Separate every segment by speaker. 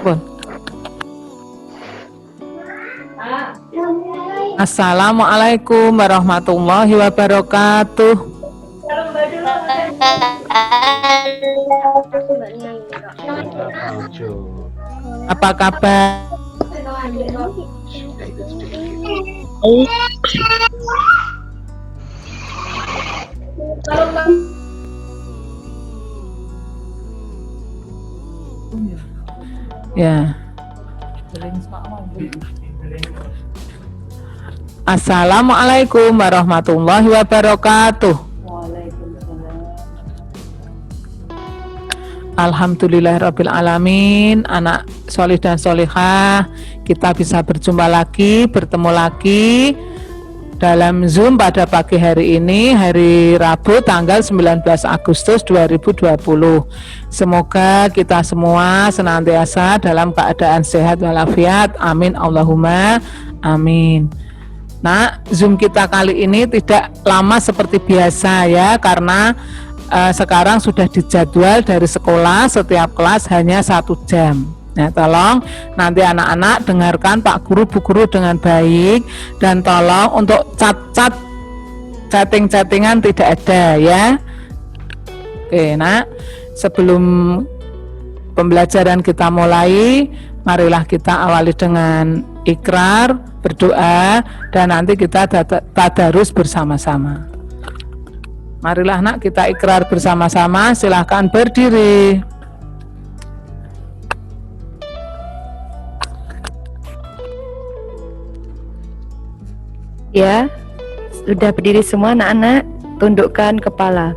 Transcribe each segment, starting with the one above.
Speaker 1: Bon. Assalamualaikum warahmatullahi wabarakatuh. Apa kabar? Ya. Assalamualaikum warahmatullahi wabarakatuh. Alhamdulillahirabbil alamin. Anak solih dan solihah, kita bisa berjumpa lagi, bertemu lagi dalam Zoom pada pagi hari ini, hari Rabu tanggal 19 Agustus 2020. Semoga kita semua senantiasa dalam keadaan sehat walafiat. Amin Allahumma amin. Nah, Zoom kita kali ini tidak lama seperti biasa ya, karena sekarang sudah dijadwal dari sekolah, setiap kelas hanya 1 jam. Nah, tolong nanti anak-anak dengarkan Pak Guru, Bu Guru dengan baik, dan tolong untuk chatting-chattingan tidak ada ya. Oke, nah sebelum pembelajaran kita mulai, marilah kita awali dengan ikrar, berdoa, dan nanti kita tadarus bersama-sama. Marilah nak kita ikrar bersama-sama, silahkan berdiri.
Speaker 2: Ya, sudah berdiri semua anak-anak, tundukkan kepala.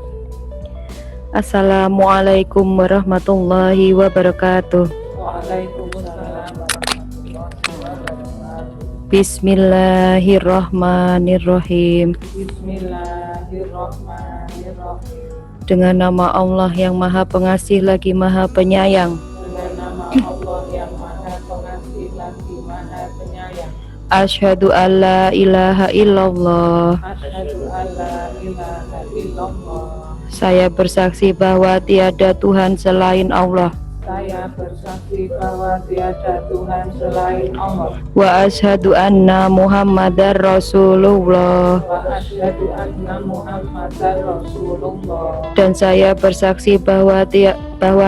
Speaker 2: Assalamualaikum warahmatullahi wabarakatuh.
Speaker 1: Waalaikumsalam warahmatullahi wabarakatuh.
Speaker 2: Bismillahirrahmanirrahim.
Speaker 1: Bismillahirrahmanirrahim.
Speaker 2: Dengan nama Allah yang Maha Pengasih lagi Maha Penyayang.
Speaker 1: Dengan nama Allah yang Maha Pengasih lagi Maha Penyayang.
Speaker 2: Asyhadu alla ilaha illallah.
Speaker 1: Asyhadu alla ilaha illallah.
Speaker 2: Saya bersaksi bahwa tiada Tuhan selain Allah.
Speaker 1: Saya bersaksi bahwa tiada Tuhan selain Allah.
Speaker 2: Wa asyhadu anna Muhammadar Rasulullah.
Speaker 1: Wa asyhadu anna Muhammadar Rasulullah.
Speaker 2: Dan saya bersaksi bahwa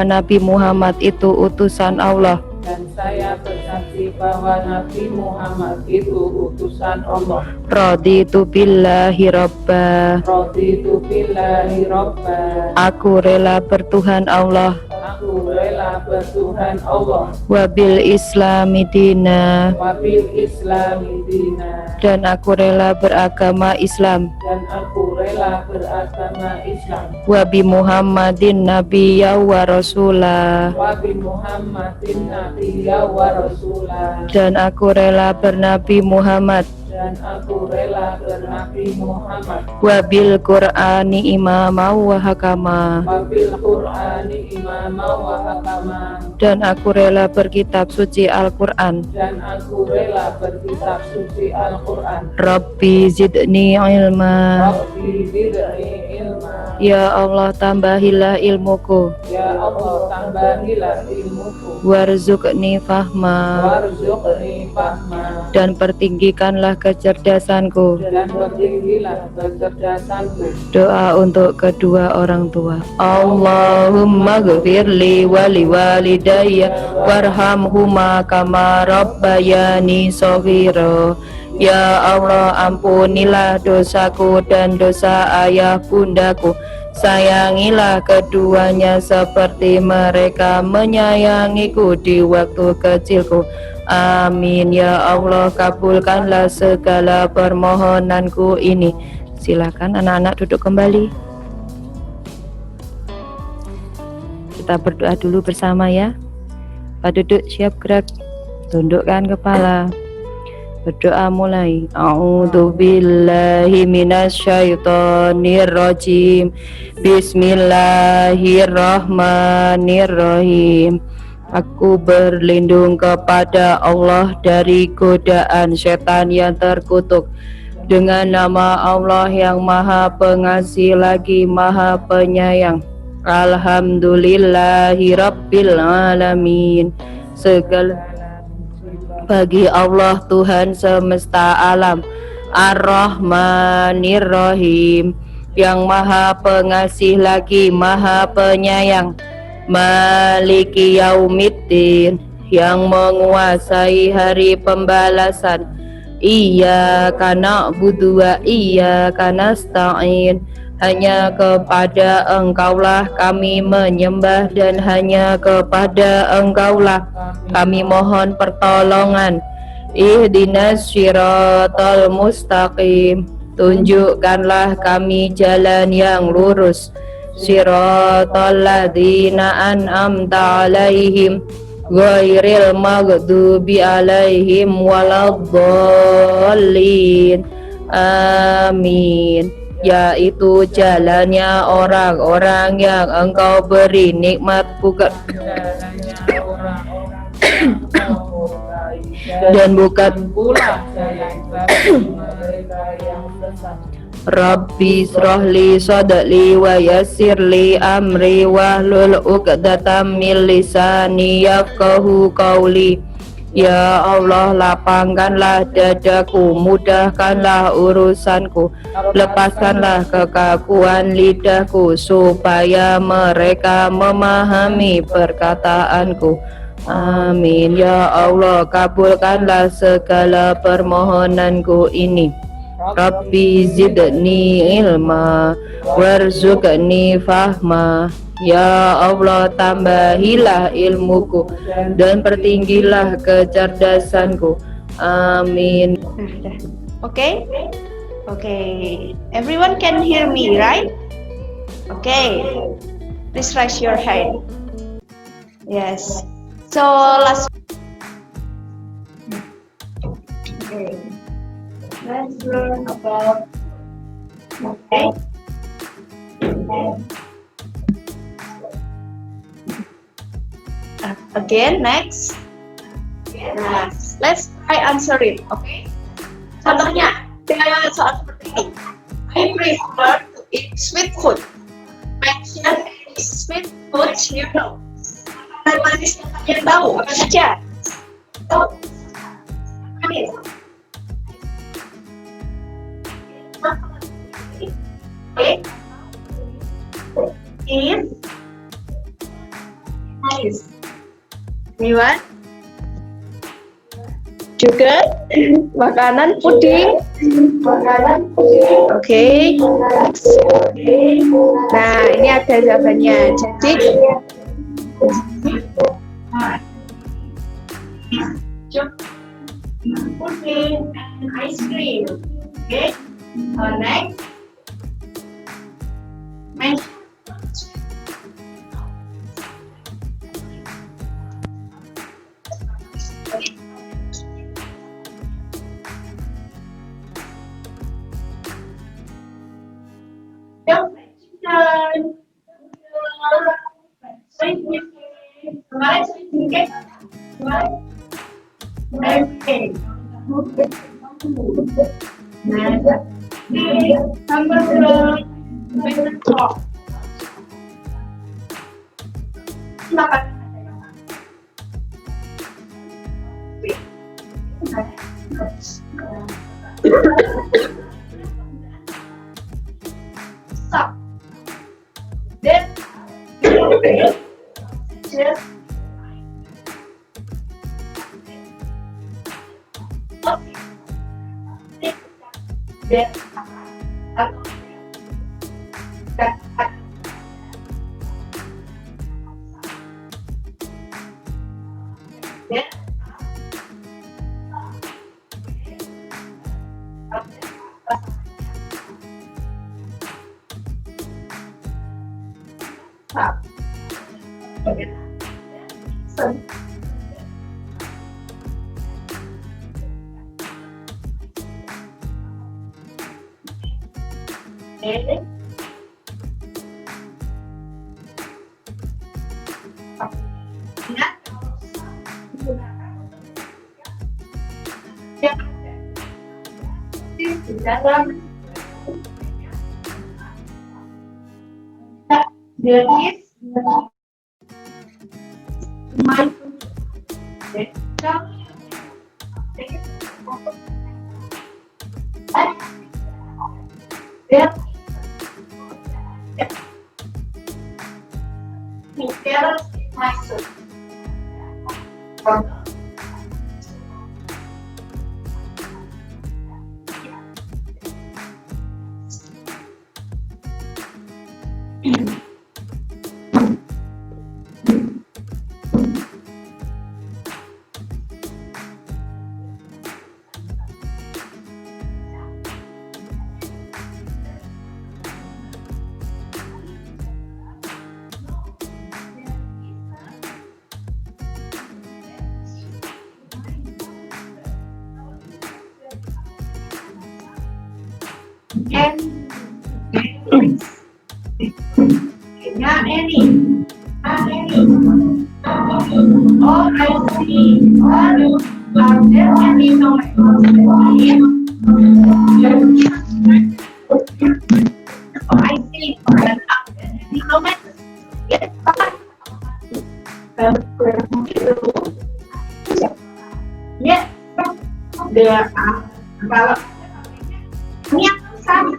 Speaker 2: Nabi Muhammad itu utusan Allah.
Speaker 1: Dan saya bersaksi bahwa Nabi Muhammad itu utusan Allah.
Speaker 2: Raditu billahi robba.
Speaker 1: Raditu billahi robba.
Speaker 2: Aku rela bertuhan Allah.
Speaker 1: Aku rela bertuhan Allah.
Speaker 2: Wabil islami dina.
Speaker 1: Wabil islami dina.
Speaker 2: Dan aku rela beragama Islam.
Speaker 1: Dan aku rela beragama Islam.
Speaker 2: Wabi Muhammadin nabiyya wa rasulah.
Speaker 1: Wabi Muhammadin nabiyya wa rasulah.
Speaker 2: Dan aku rela bernabi Muhammad.
Speaker 1: Dan aku rela bernabi Muhammad.
Speaker 2: Wabil Qur'ani imama wa hakama.
Speaker 1: Wabil Qur'ani imama wa hakama.
Speaker 2: Dan aku rela berkitab suci Al-Qur'an.
Speaker 1: Dan aku rela berkitab suci Al-Qur'an.
Speaker 2: Rabbi zidni ilma.
Speaker 1: Rabbi zidni ilma.
Speaker 2: Ya Allah, tambahilah ilmuku.
Speaker 1: Ya Allah, tambahilah ilmuku.
Speaker 2: Warzuqni fahma.
Speaker 1: Warzuqni fahma.
Speaker 2: Dan pertinggikanlah kecerdasanku.
Speaker 1: Dan pertinggilah kecerdasanku.
Speaker 2: Doa untuk kedua orang tua. Allahumma ghfirli wali walidayya warhamhuma kama rabbayani shaghira. Ya Allah, ampunilah dosaku dan dosa ayah bundaku. Sayangilah keduanya seperti mereka menyayangiku di waktu kecilku. Amin. Ya Allah, kabulkanlah segala permohonanku ini. Silakan anak-anak duduk kembali. Kita berdoa dulu bersama ya. Pak duduk, siap gerak. Tundukkan kepala. Berdoa mulai. A'udzubillahi minasyaitonirrajim. Bismillahirrahmanirrahim. Aku berlindung kepada Allah dari godaan setan yang terkutuk. Dengan nama Allah yang Maha Pengasih lagi Maha Penyayang. Alhamdulillahirabbil alamin. segala bagi Allah Tuhan semesta alam, Ar-Rahmanir-Rahim, yang maha pengasih lagi maha penyayang, Maliki Yaumiddin, yang menguasai hari pembalasan, Iyyaka na'budu wa iyyaka nasta'in, hanya kepada Engkaulah kami menyembah dan hanya kepada Engkaulah kami mohon pertolongan. Ihdinas syiratal mustaqim, tunjukkanlah kami jalan yang lurus. Syiratal ladzina an'amta alaihim ghairil maghdubi alaihim waladdallin. Amin. Yaitu jalannya orang-orang yang Engkau beri nikmat bukan dan bukan
Speaker 1: pula mereka yang sesat.
Speaker 2: Rabbi srahli sadli wa yassirli amri wahlul uqdatam min lisani yafqahu qawli. Ya Allah, lapangkanlah dadaku, mudahkanlah urusanku, lepaskanlah kekakuan lidahku, supaya mereka memahami perkataanku. Amin. Ya Allah, kabulkanlah segala permohonanku ini. Rabbi zidni ilma warzuqni fahma. Ya Allah, tambahilah ilmuku dan pertinggilah kecerdasanku. Amin.
Speaker 3: Okay? Okay. Everyone can hear me, right? Okay. Please raise your hand. Yes. So last. Okay. Let's learn about. Okay. Again, next. Nah, let's try answer it, okay? Contohnya, dengan soal seperti ini. I prefer to eat sweet food. Mention any sweet food you know. Makanan manis yang kalian tahu, apa saja? Manis. Okay. Eat nice. Anyone? Juga makanan puding. Oke. Nah, ini ada jawabannya. Jadi puding and ice cream. Oke. Next. Stop. Then just di dalam there is my Not any. Not any. Oh, I see. Are there any tomatoes? Oh, I see. And are there any tomatoes? Yes. Yes. There are. Kalau ini yang sama.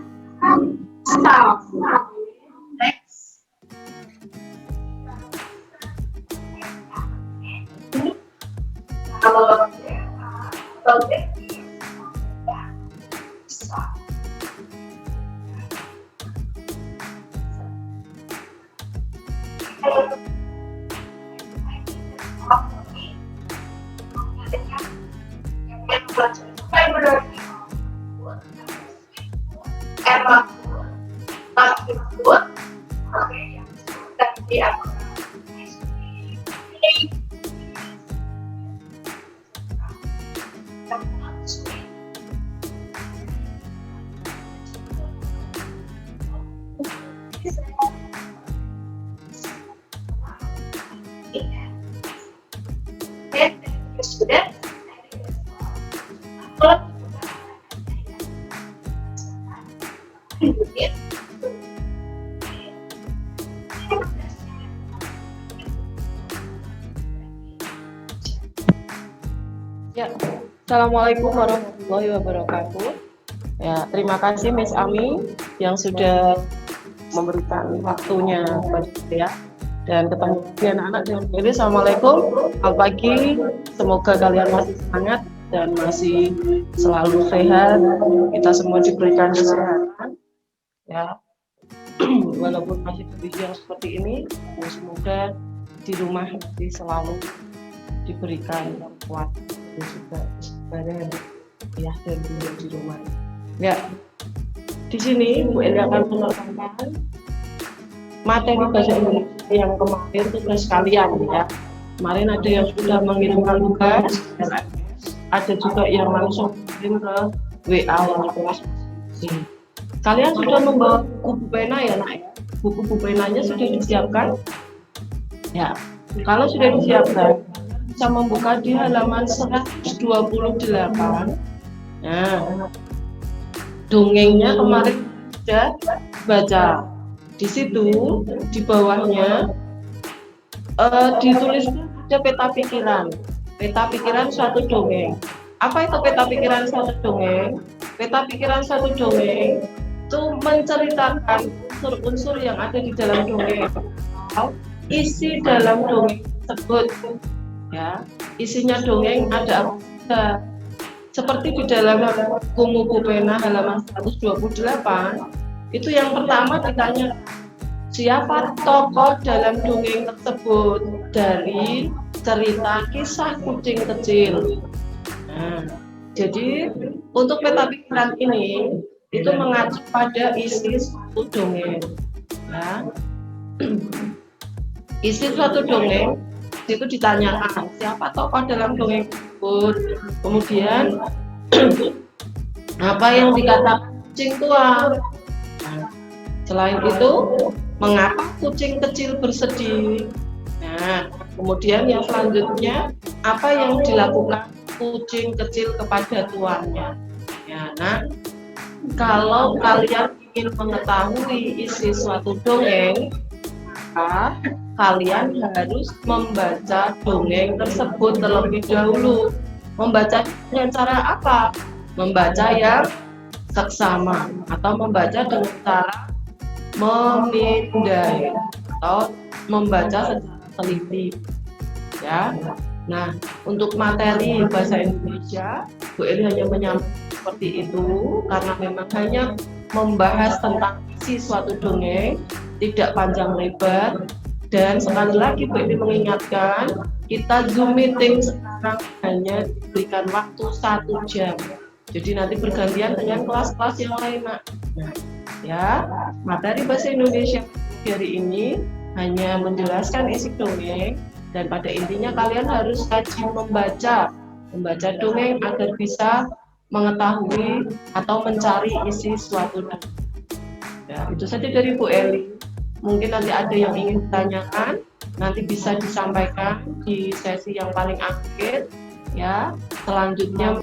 Speaker 3: Next. Kalau
Speaker 4: Ya, Assalamualaikum warahmatullahi wabarakatuh. Ya, terima kasih Miss Ami yang sudah memberikan waktunya kepada saya dan ketemu anak-anak dengan ini. Assalamualaikum, selamat pagi. Semoga kalian masih semangat dan masih selalu sehat. Kita semua diberikan kesehatan. Ya, walaupun masih kondisi yang seperti ini, semoga di rumah masih selalu diberikan yang kuat dan juga kesabaran ya dan di rumah. Ya, di sini Bu Enda akan menerangkan materi bahasa Indonesia yang kemarin tugas kalian ya. Kemarin ada yang sudah mengirimkan tugas, ada juga yang langsung kirim ke WA yang kelas. Kalian sudah membawa buku pena ya nak ya? Buku penanya sudah disiapkan? Ya, kalau sudah disiapkan bisa membuka di halaman 128. Nah, dongengnya kemarin sudah baca. Di situ di bawahnya ditulis ada peta pikiran suatu dongeng. Apa itu peta pikiran suatu dongeng? Peta pikiran suatu dongeng itu menceritakan unsur-unsur yang ada di dalam dongeng. Isi dalam dongeng tersebut ya, isinya dongeng ada apa? Seperti di dalam buku pena halaman 128 itu yang pertama ditanya siapa tokoh dalam dongeng tersebut dari cerita kisah kucing kecil. Nah, jadi untuk peta pikiran ini itu mengacu pada isi suatu dongeng. Ya. Isi suatu dongeng itu ditanyakan siapa tokoh dalam dongeng tersebut, kemudian apa yang dikatakan kucing tua. Nah, selain itu mengapa kucing kecil bersedih. Nah, kemudian yang selanjutnya apa yang dilakukan kucing kecil kepada tuannya. Ya, nah, kalau kalian ingin mengetahui isi suatu dongeng, maka kalian harus membaca dongeng tersebut terlebih dahulu. Membaca dengan cara apa? Membaca yang seksama atau membaca dengan cara memindai atau membaca secara teliti. Ya. Nah, untuk materi bahasa Indonesia, Bu Eli hanya menyampaikan seperti itu karena memang hanya membahas tentang isi suatu dongeng, tidak panjang lebar. Dan sekali lagi Bu Eli mengingatkan, kita Zoom meeting sekarang hanya diberikan waktu 1 jam. Jadi nanti bergantian dengan kelas-kelas yang lain, Nak. Ya, materi bahasa Indonesia hari ini hanya menjelaskan isi dongeng, dan pada intinya kalian harus rajin membaca dongeng agar bisa mengetahui atau mencari isi suatu dongeng. Ya, itu saja dari Bu Eli. Mungkin nanti ada yang ingin ditanyakan, nanti bisa disampaikan di sesi yang paling akhir. Ya, selanjutnya,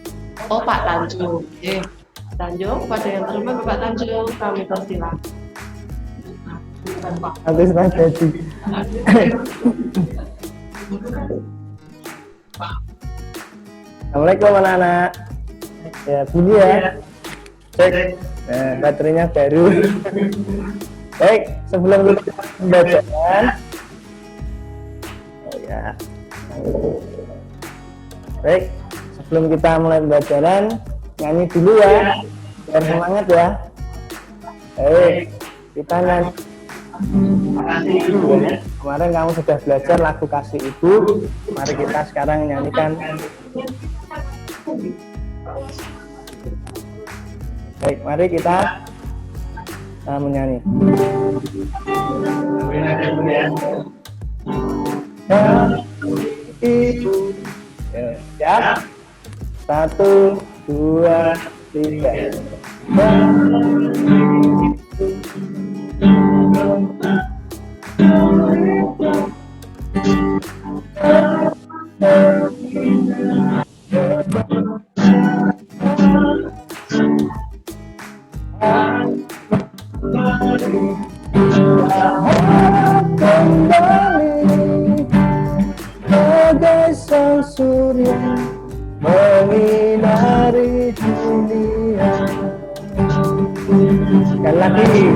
Speaker 4: Pak Tanjung. Tanjung, pada yang terhormat Bapak Tanjung, kami persilakan.
Speaker 5: Nanti setelah jadi. Assalamualaikum anak-anak. Ya, bunyi ya. Cek. Nah, baterainya baru. Baik, sebelum kita pembacaan. Oh ya. Baik, sebelum kita mulai pembacaan, nyanyi dulu ya. Biar semangat ya. Baik, kita nyanyi. Kasih Ibu ya. Kemarin kamu sudah belajar lagu Kasih Ibu. Mari kita sekarang nyanyikan. Baik, mari kita menyanyi. Ibu. Ya. 1, 2, 3. Bagai sang surya menyinari dunia. Sekali lagi.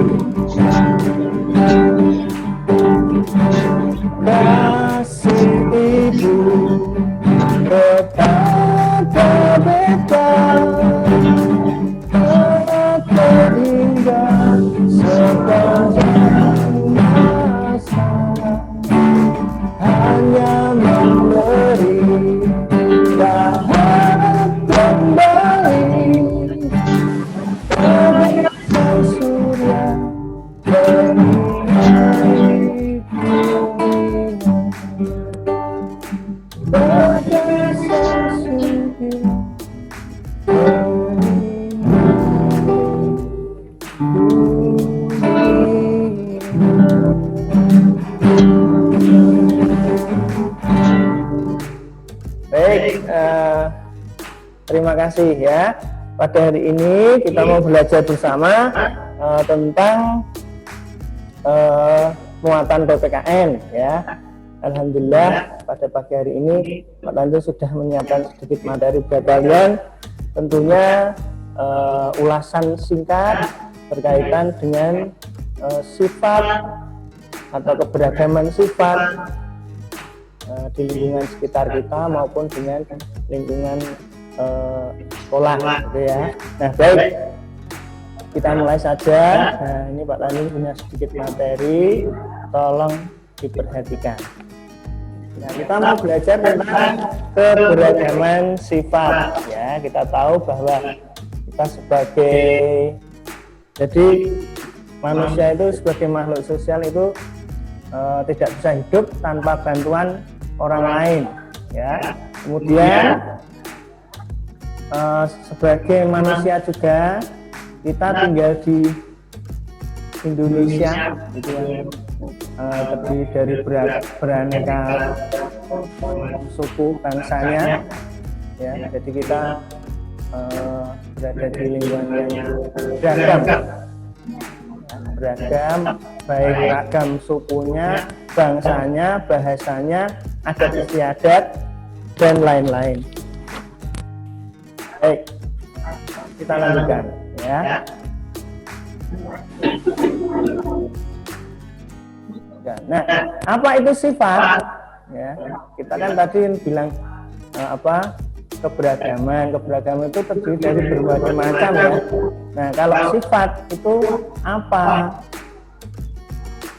Speaker 5: Kasih Ibu kepada beta terindah sepanjang masa, hanya memberi dahat kembali bagai sang surya menyinari bagai sang surya. Baik, terima kasih ya. Pada hari ini kita mau belajar bersama tentang muatan PPKN ya. Alhamdulillah pada pagi hari ini Pak Tanjung sudah menyiapkan sedikit materi buat kalian. Tentunya ulasan singkat berkaitan dengan sifat atau keberagaman sifat di lingkungan sekitar kita maupun dengan lingkungan sekolah gitu ya. Nah, baik, kita mulai saja. Nah, ini Pak Tanjung punya sedikit materi, tolong diperhatikan. Nah, kita mau belajar tentang keberagaman sifat ya. Kita tahu bahwa kita jadi manusia itu sebagai makhluk sosial itu tidak bisa hidup tanpa bantuan orang lain ya. Kemudian sebagai manusia juga kita tinggal di Indonesia gitu yang terdiri dari beraneka suku bangsanya ya. Jadi kita berada di lingkungan yang beragam baik ragam sukunya, bangsanya, bahasanya, adat istiadat, dan lain-lain. Baik, kita lanjutkan ya. Nah, apa itu sifat? Ya, kita kan tadi bilang keberagaman itu terdiri dari berbagai macam ya. Nah, kalau sifat itu apa?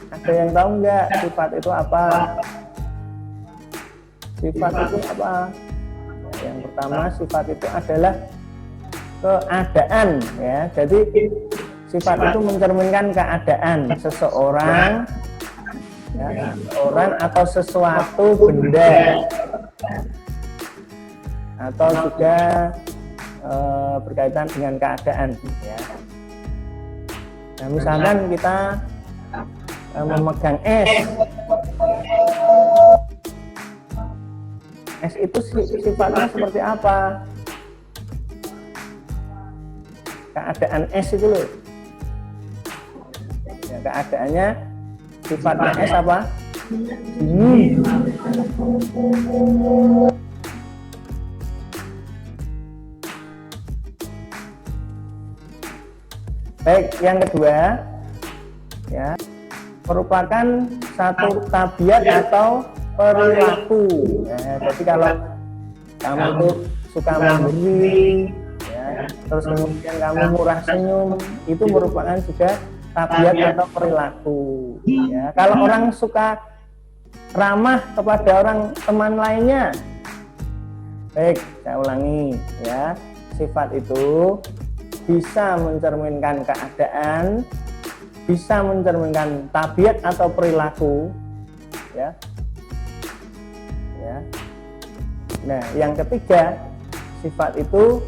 Speaker 5: Ada yang tahu nggak sifat itu apa? Sifat itu apa? Yang pertama, sifat itu adalah keadaan ya. Jadi sifat itu mencerminkan keadaan seseorang, ya, orang atau sesuatu benda, atau juga berkaitan dengan keadaan ya. Nah, misalkan kita memegang es itu sifatnya seperti apa? Keadaan es itu loh ya, keadaannya sifatnya es apa? Dingin. Baik, yang kedua ya, merupakan satu tabiat atau perilaku ya. Jadi kalau kamu tuh suka memberi ya, terus kemudian kamu murah senyum, itu merupakan juga tabiat atau perilaku ya. Kalau orang suka ramah kepada orang teman lainnya, baik, saya ulangi ya, sifat itu bisa mencerminkan keadaan, bisa mencerminkan tabiat atau perilaku ya. Ya. Nah, yang ketiga, sifat itu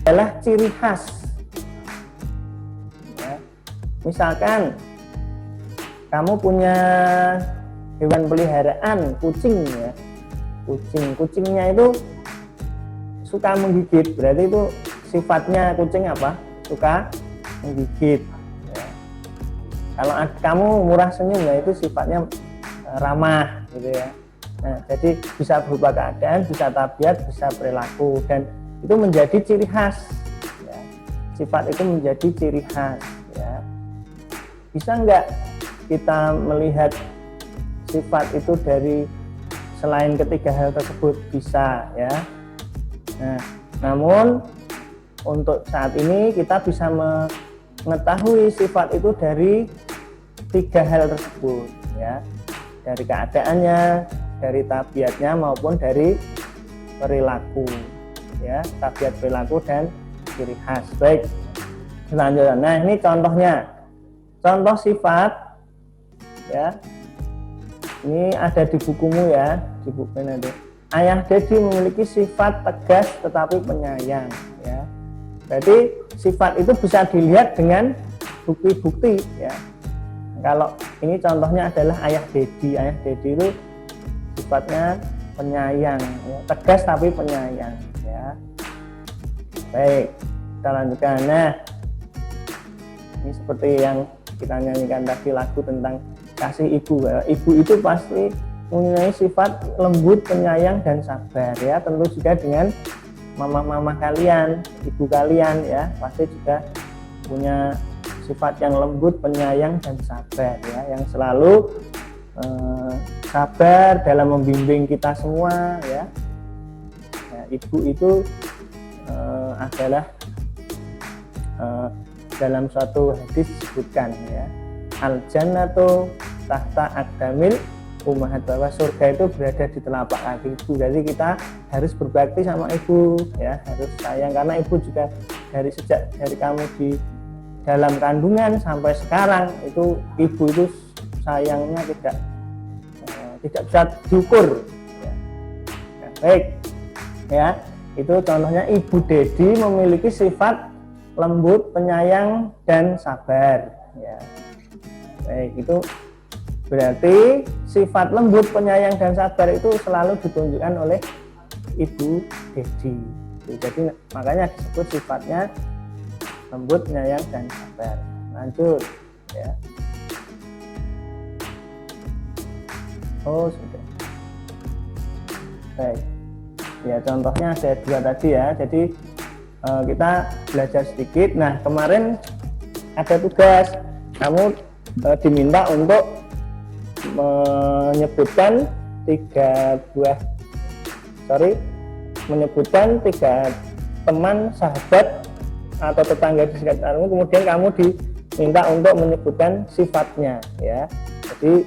Speaker 5: adalah ciri khas ya. Misalkan kamu punya hewan peliharaan, kucing ya, kucingnya itu suka menggigit, berarti itu sifatnya kucing apa? Suka menggigit ya. Kalau kamu murah senyum ya, itu sifatnya ramah gitu ya. Nah, jadi bisa berupa keadaan, bisa tabiat, bisa perilaku, dan itu menjadi ciri khas ya. Sifat itu menjadi ciri khas ya. Bisa nggak kita melihat sifat itu dari selain ketiga hal tersebut? Bisa ya. Nah, namun untuk saat ini kita bisa mengetahui sifat itu dari tiga hal tersebut ya, dari keadaannya, dari tabiatnya, maupun dari perilaku ya, tabiat, perilaku, dan ciri khas. Baik, selanjutnya, nah ini contohnya, contoh sifat ya, ini ada di bukumu ya, di buku nanti. Ayah Dedi memiliki sifat tegas tetapi penyayang ya. Berarti sifat itu bisa dilihat dengan bukti-bukti ya. Kalau ini contohnya adalah ayah Dedi. Ayah Dedi itu sifatnya penyayang ya. Tegas tapi penyayang ya. Baik, kita lanjutkan. Nah, ini seperti yang kita nyanyikan tadi, lagu tentang kasih ibu. Ibu itu pasti mempunyai sifat lembut, penyayang, dan sabar ya. Tentu juga dengan mama-mama kalian, ibu kalian ya, pasti juga punya sifat yang lembut, penyayang, dan sabar ya, yang selalu sabar dalam membimbing kita semua ya. Ya, ibu itu adalah dalam suatu hadis disebutkan ya, al-jannatu tahta aqdamil ummahat, bahwa surga itu berada di telapak kaki ibu. Jadi kita harus berbakti sama ibu ya, harus sayang, karena ibu juga sejak dari kamu di dalam kandungan sampai sekarang itu ibu itu sayangnya tidak bisa diukur ya. Ya, baik ya, itu contohnya ibu Dedi memiliki sifat lembut, penyayang, dan sabar ya. Baik, itu berarti sifat lembut, penyayang, dan sabar itu selalu ditunjukkan oleh ibu Dedi. Jadi makanya disebut sifatnya lembut, penyayang, dan sabar. Lanjut ya. Oh, sudah. Baik. Ya, contohnya ada 2 tadi ya. Jadi kita belajar sedikit. Nah, kemarin ada tugas. Kamu diminta untuk menyebutkan 3 teman, sahabat atau tetangga di sekitarmu, kemudian kamu diminta untuk menyebutkan sifatnya ya. Jadi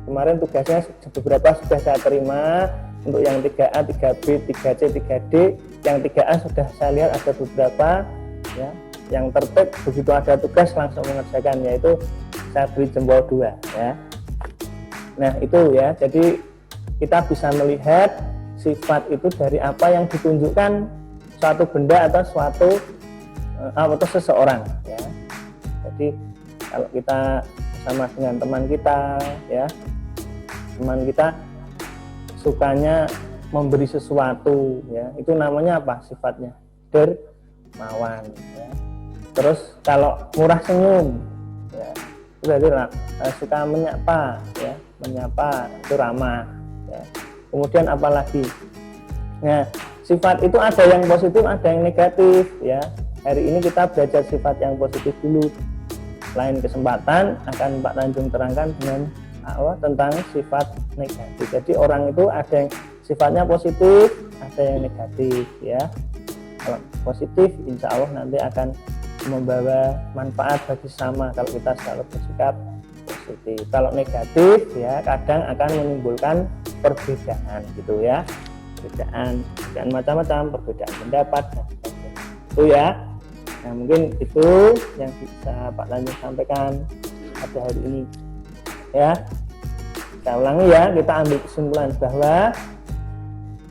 Speaker 5: kemarin tugasnya beberapa sudah saya terima, untuk yang 3A, 3B, 3C, 3D. Yang 3A sudah saya lihat ada beberapa ya. Yang tertib begitu ada tugas langsung mengerjakan, yaitu saya beri jempol 2 ya. Nah itu ya, jadi kita bisa melihat sifat itu dari apa yang ditunjukkan suatu benda atau atau seseorang ya. Jadi kalau kita bersama dengan teman kita ya, teman kita sukanya memberi sesuatu ya, itu namanya apa sifatnya? Dermawan ya. Terus kalau murah senyum ya, itu berarti suka menyapa ya, menyapa itu ramah ya. Kemudian apalagi? Nah, sifat itu ada yang positif, ada yang negatif ya. Hari ini kita belajar sifat yang positif dulu. Lain kesempatan akan Pak Tanjung terangkan dengan tentang sifat negatif. Jadi orang itu ada yang sifatnya positif, ada yang negatif ya. Kalau positif, insya Allah nanti akan membawa manfaat bagi sesama kalau kita selalu bersikap positif. Kalau negatif ya kadang akan menimbulkan perbedaan gitu ya, perbedaan macam-macam, perbedaan pendapat dan sebagainya. Itu ya. Nah mungkin itu yang bisa Pak Tanjung sampaikan pada hari ini ya. Kita ulangi ya, kita ambil kesimpulan bahwa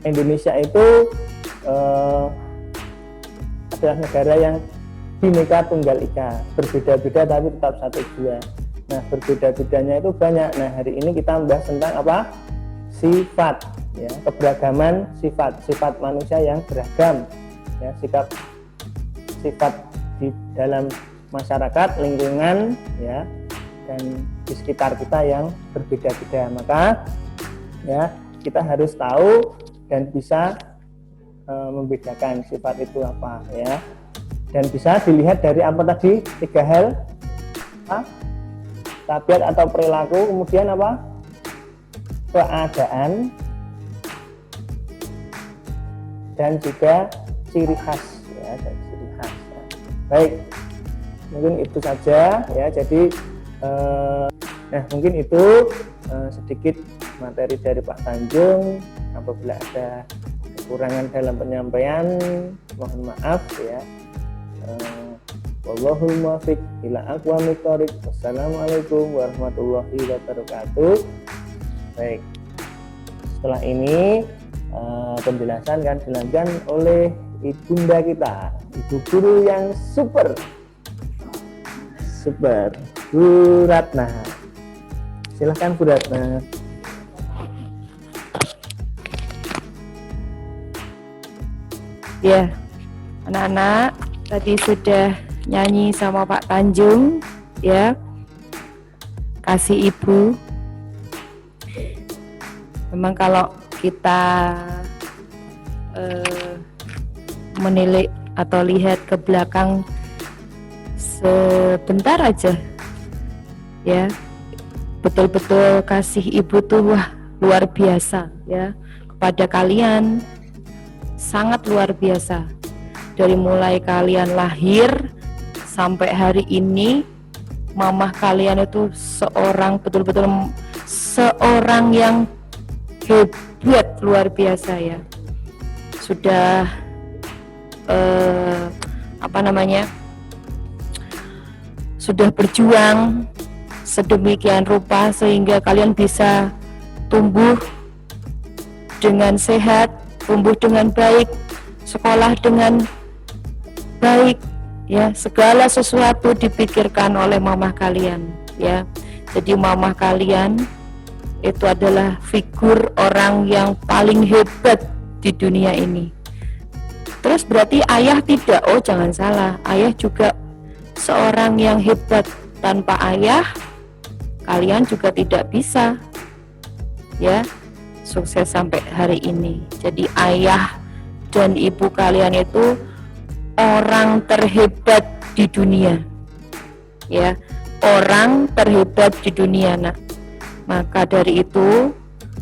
Speaker 5: Indonesia itu adalah negara yang Bhinneka Tunggal Ika, berbeda-beda tapi tetap satu jua. Nah berbeda-bedanya itu banyak. Nah hari ini kita membahas tentang apa? Sifat ya, keberagaman sifat manusia yang beragam ya, sifat di dalam masyarakat, lingkungan ya, dan di sekitar kita yang berbeda-beda. Maka ya kita harus tahu dan bisa membedakan sifat itu apa ya, dan bisa dilihat dari apa tadi 3 hal, tabiat atau perilaku, kemudian apa, keadaan, dan juga ciri khas ya, dan ciri khas ya. Baik, mungkin itu saja ya. Jadi nah mungkin itu sedikit materi dari Pak Tanjung. Apabila ada kekurangan dalam penyampaian mohon maaf ya. Wallahul muwaffiq ila aqwamit thoriq. Wassalamualaikum warahmatullahi wabarakatuh. Baik, setelah ini penjelasan akan dilanjutkan oleh ibunda kita, ibu guru yang super Bu Ratna. Silahkan Bu Ratna.
Speaker 2: Ya, anak-anak tadi sudah nyanyi sama Pak Tanjung ya, kasih ibu. Memang kalau kita menilik atau lihat ke belakang sebentar aja ya, betul-betul kasih ibu tuh wah luar biasa ya kepada kalian, sangat luar biasa. Dari mulai kalian lahir sampai hari ini, mamah kalian itu betul-betul seorang yang hebat, luar biasa ya. Sudah sudah berjuang sedemikian rupa sehingga kalian bisa tumbuh dengan sehat, tumbuh dengan baik, sekolah dengan baik ya, segala sesuatu dipikirkan oleh mamah kalian ya. Jadi mamah kalian itu adalah figur orang yang paling hebat di dunia ini. Terus berarti ayah tidak? Oh jangan salah, ayah juga seorang yang hebat. Tanpa ayah kalian juga tidak bisa ya sukses sampai hari ini. Jadi ayah dan ibu kalian itu orang terhebat di dunia, ya, orang terhebat di dunia, nak. Maka dari itu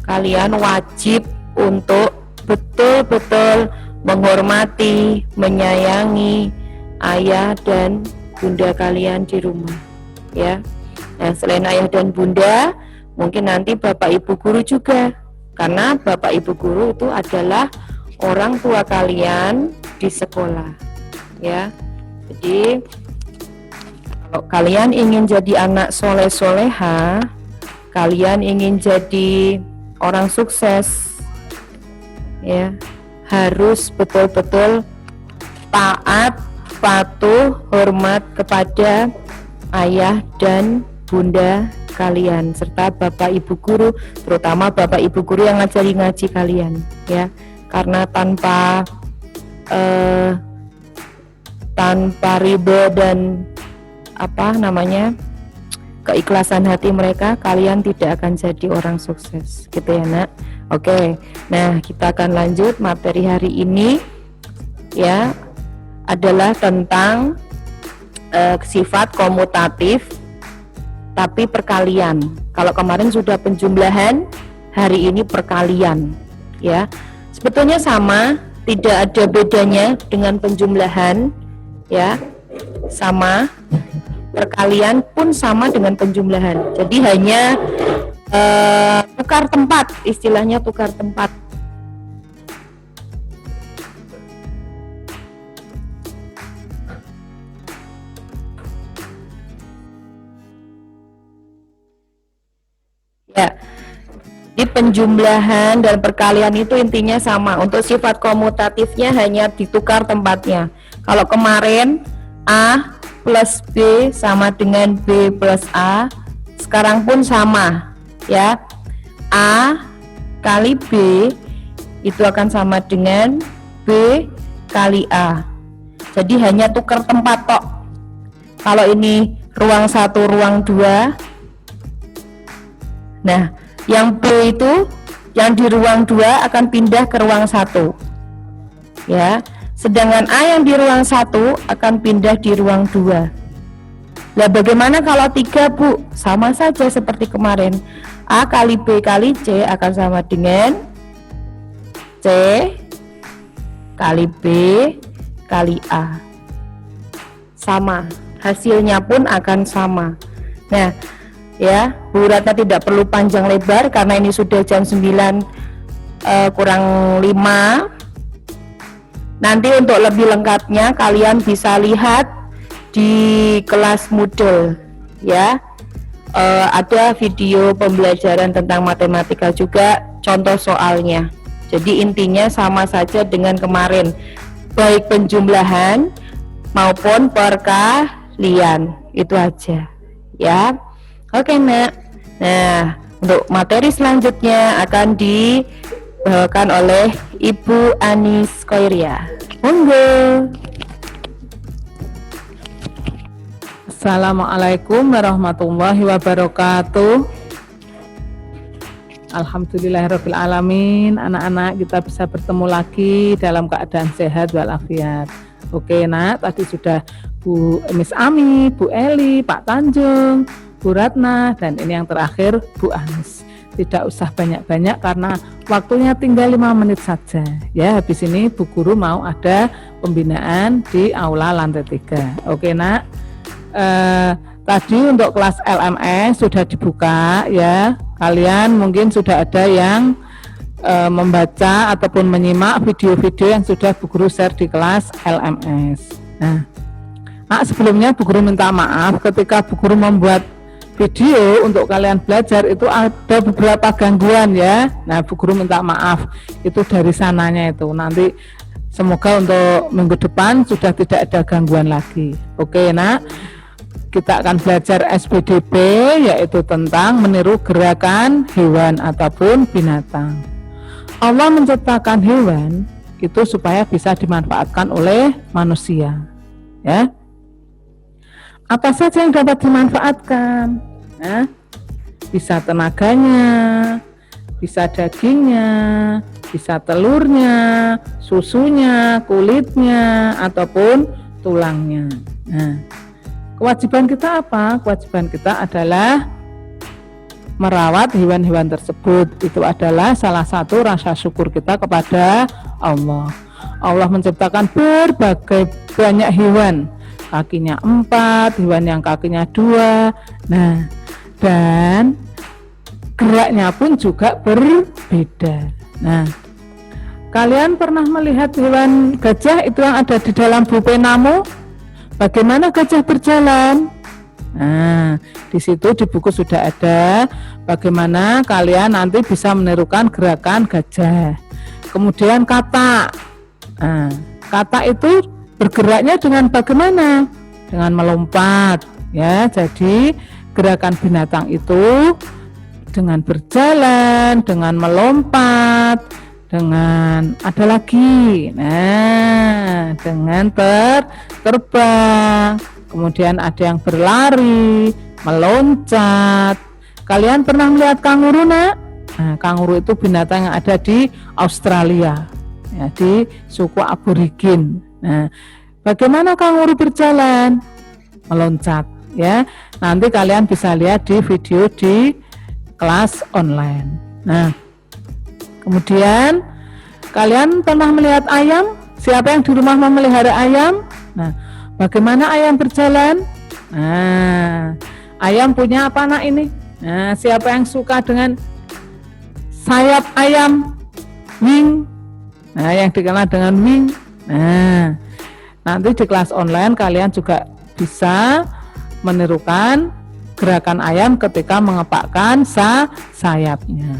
Speaker 2: kalian wajib untuk betul-betul menghormati, menyayangi ayah dan bunda kalian di rumah, ya. Nah, selain ayah dan bunda, mungkin nanti bapak ibu guru juga, karena bapak ibu guru itu adalah orang tua kalian di sekolah, ya. Jadi kalau kalian ingin jadi anak soleh-soleha, kalian ingin jadi orang sukses, ya, harus betul-betul taat, patuh, hormat kepada ayah dan bunda kalian serta bapak ibu guru, terutama bapak ibu guru yang ngajari ngaji kalian, ya. Karena tanpa ridho dan keikhlasan hati mereka, kalian tidak akan jadi orang sukses, gitu ya, nak. Oke, nah kita akan lanjut. Materi hari ini ya adalah tentang sifat komutatif tapi perkalian. Kalau kemarin sudah penjumlahan, hari ini perkalian, ya. Sebetulnya sama, tidak ada bedanya dengan penjumlahan, ya, sama. Perkalian pun sama dengan penjumlahan. Jadi hanya tukar tempat, istilahnya tukar tempat. Ya, di penjumlahan dan perkalian itu intinya sama. Untuk sifat komutatifnya hanya ditukar tempatnya. Kalau kemarin A plus B sama dengan B plus A, sekarang pun sama, ya. A kali B itu akan sama dengan B kali A. Jadi hanya tukar tempat tok. Kalau ini ruang 1, ruang 2, nah yang B itu yang di ruang 2 akan pindah ke ruang 1, ya. Sedangkan A yang di ruang 1 akan pindah di ruang 2. Nah, bagaimana kalau 3, Bu? Sama saja seperti kemarin. A kali B kali C akan sama dengan C kali B kali A. Sama, hasilnya pun akan sama. Nah, ya, Bu Ratna tidak perlu panjang lebar karena ini sudah jam 9 kurang 5. Nanti untuk lebih lengkapnya kalian bisa lihat di kelas Moodle, ya. Ada video pembelajaran tentang matematika juga, contoh soalnya. Jadi intinya sama saja dengan kemarin, baik penjumlahan maupun perkalian, itu aja, ya. Oke, nak. Nah, untuk materi selanjutnya akan dibawakan oleh Ibu Anis Koiria. Monggo.
Speaker 1: Assalamualaikum warahmatullahi wabarakatuh. Alhamdulillahirabbil alamin. Anak-anak, kita bisa bertemu lagi dalam keadaan sehat walafiat. Oke, nak, tadi sudah Bu Miss Ami, Bu Eli, Pak Tanjung, Bu Ratna, dan ini yang terakhir Bu Anis. Tidak usah banyak-banyak karena waktunya tinggal 5 menit saja, ya. Habis ini Bu Guru mau ada pembinaan di aula lantai 3. Oke, nak. Tadi untuk kelas LMS sudah dibuka, ya. Kalian mungkin sudah ada yang membaca ataupun menyimak video-video yang sudah Bu Guru share di kelas LMS. Nah, sebelumnya Bu Guru minta maaf ketika Bu Guru membuat video untuk kalian belajar itu ada beberapa gangguan, ya. Nah, Bu Guru minta maaf, itu dari sananya itu. Nanti semoga untuk minggu depan sudah tidak ada gangguan lagi. Oke, nak. Kita akan belajar SPDB, yaitu tentang meniru gerakan hewan ataupun binatang. Allah menciptakan hewan itu supaya bisa dimanfaatkan oleh manusia, ya. Apa saja yang dapat dimanfaatkan? Nah, bisa tenaganya, bisa dagingnya, bisa telurnya, susunya, kulitnya, ataupun tulangnya. Nah, kewajiban kita apa? Kewajiban kita adalah merawat hewan-hewan tersebut. Itu adalah salah satu rasa syukur kita kepada Allah. Allah menciptakan berbagai banyak hewan, kakinya 4, hewan yang kakinya 2. Nah, dan geraknya pun juga berbeda. Nah, kalian pernah melihat hewan gajah itu yang ada di dalam bupenamu? Bagaimana gajah berjalan? Nah, di situ di buku sudah ada bagaimana kalian nanti bisa menirukan gerakan gajah. Kemudian kata. Nah, kata itu bergeraknya dengan bagaimana? Dengan melompat, ya. Jadi gerakan binatang itu dengan berjalan, dengan melompat, dengan ada lagi. Nah, dengan terbang. Kemudian ada yang berlari, meloncat. Kalian pernah melihat kanguru, nak? Nah, kanguru itu binatang yang ada di Australia, ya, di suku aborigin. Nah, bagaimana kanguru berjalan? Meloncat, ya. Nanti kalian bisa lihat di video di kelas online. Nah, kemudian kalian pernah melihat ayam? Siapa yang di rumah memelihara ayam? Nah, bagaimana ayam berjalan? Nah, ayam punya apa, nak, ini? Nah, siapa yang suka dengan sayap ayam? Wing. Nah, yang dikenal dengan wing. Nah, nanti di kelas online kalian juga bisa menirukan gerakan ayam ketika mengepakkan sayapnya.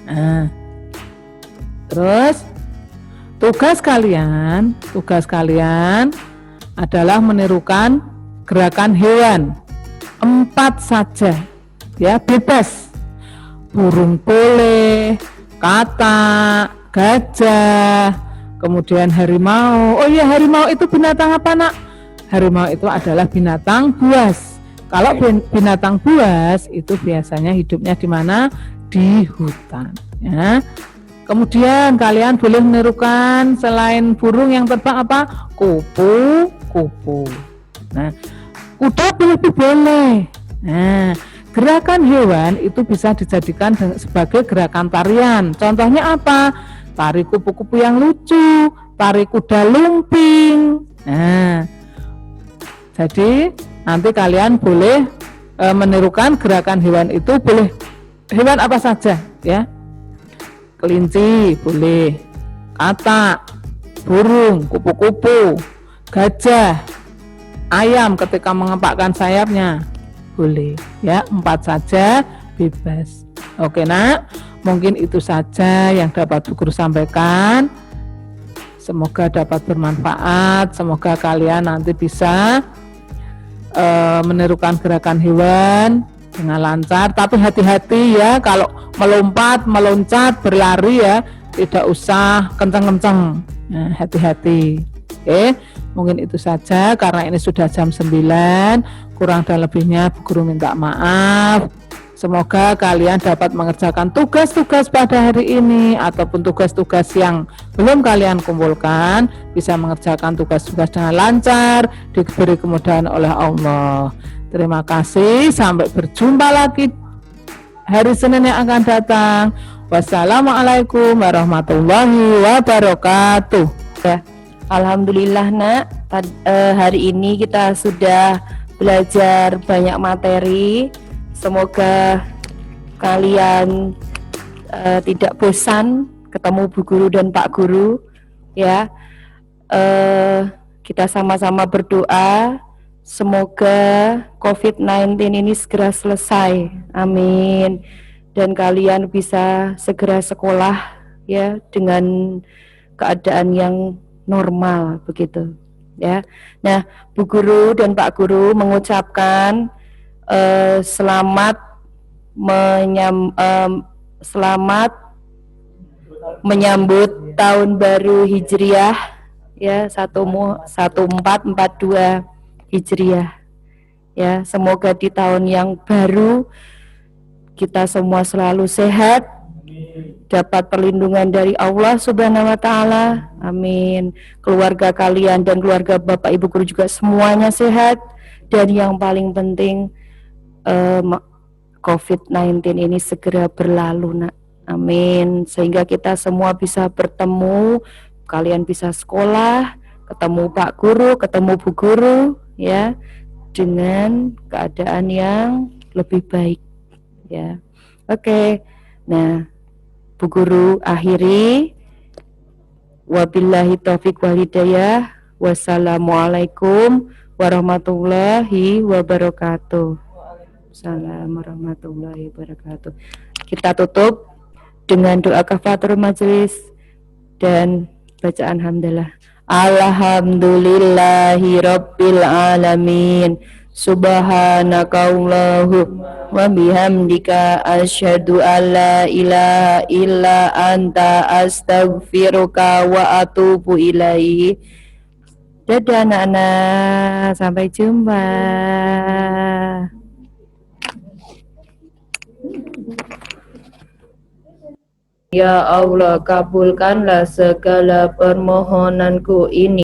Speaker 1: Nah, terus tugas kalian adalah menirukan gerakan hewan 4 saja, ya, bebas. Burung boleh, katak, gajah, kemudian harimau. Oh iya, harimau itu binatang apa, nak? Harimau itu adalah binatang buas. Kalau binatang buas itu biasanya hidupnya di mana? Di hutan, ya. Kemudian kalian boleh menirukan selain burung yang terbang apa? Kupu-kupu. Nah, kuda boleh. Nah, gerakan hewan itu bisa dijadikan sebagai gerakan tarian. Contohnya apa? Tari kupu-kupu yang lucu, tari kuda lumping. Nah, jadi nanti kalian boleh menirukan gerakan hewan itu, boleh hewan apa saja, ya. Kelinci boleh, katak, burung, kupu-kupu, gajah, ayam ketika mengepakkan sayapnya boleh, ya. 4 saja, bebas. Oke, nak, mungkin itu saja yang dapat Bu Guru sampaikan. Semoga dapat bermanfaat. Semoga kalian nanti bisa menirukan gerakan hewan dengan lancar, tapi hati-hati, ya, kalau melompat, meloncat, berlari, ya, tidak usah kencang-kencang. Nah, hati-hati. Oke, mungkin itu saja karena ini sudah jam 9, kurang dan lebihnya Bu Guru minta maaf. Semoga kalian dapat mengerjakan tugas-tugas pada hari ini ataupun tugas-tugas yang belum kalian kumpulkan, bisa mengerjakan tugas-tugas dengan lancar, diberi kemudahan oleh Allah. Terima kasih, sampai berjumpa lagi hari Senin yang akan datang. Wassalamualaikum warahmatullahi wabarakatuh.
Speaker 2: Ya, alhamdulillah, nak. Hari ini kita sudah belajar banyak materi. Semoga kalian tidak bosan ketemu Bu Guru dan Pak Guru, ya. Kita sama-sama berdoa semoga COVID-19 ini segera selesai, amin. Dan kalian bisa segera sekolah, ya, dengan keadaan yang normal, begitu, ya. Nah, Bu Guru dan Pak Guru mengucapkan selamat menyambut tahun baru Hijriah, ya, 1442 Hijriah, ya. Semoga di tahun yang baru kita semua selalu sehat, dapat perlindungan dari Allah Subhanahu wa Ta'ala. Amin. Keluarga kalian dan keluarga Bapak Ibu guru juga semuanya sehat, dan yang paling penting COVID-19 ini segera berlalu, nak. Amin. Sehingga kita semua bisa bertemu, kalian bisa sekolah, ketemu Pak Guru, ketemu Bu Guru, ya, dengan keadaan yang lebih baik, ya. Oke. Nah, Bu Guru akhiri. Wabillahi taufiq wal hidayah. Wassalamualaikum warahmatullahi wabarakatuh. Assalamualaikum warahmatullahi wabarakatuh. Kita tutup dengan doa kafaratul majelis dan bacaan hamdalah. Alhamdulillahi rabbil alamin. Subhanakallahu wa bihamdika asyhadu an la ilaha illa anta astaghfiruka wa atubu ilaihi. Dadah anak-anak, sampai jumpa. Ya Allah, kabulkanlah segala permohonanku ini.